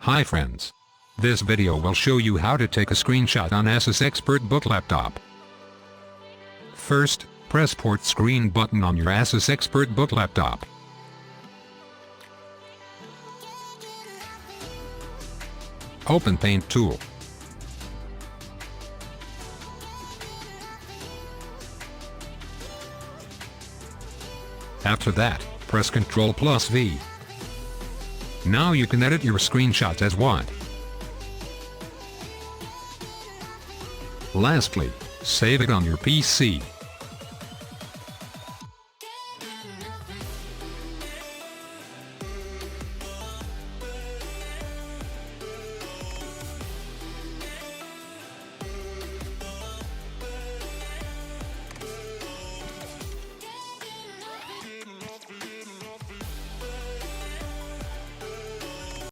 Hi friends. This video will show you how to take a screenshot on Asus ExpertBook laptop. First, press port screen button on your Asus ExpertBook laptop. Open Paint tool. After that, press Ctrl V. Now you can edit your screenshots as want. Lastly, save it on your PC.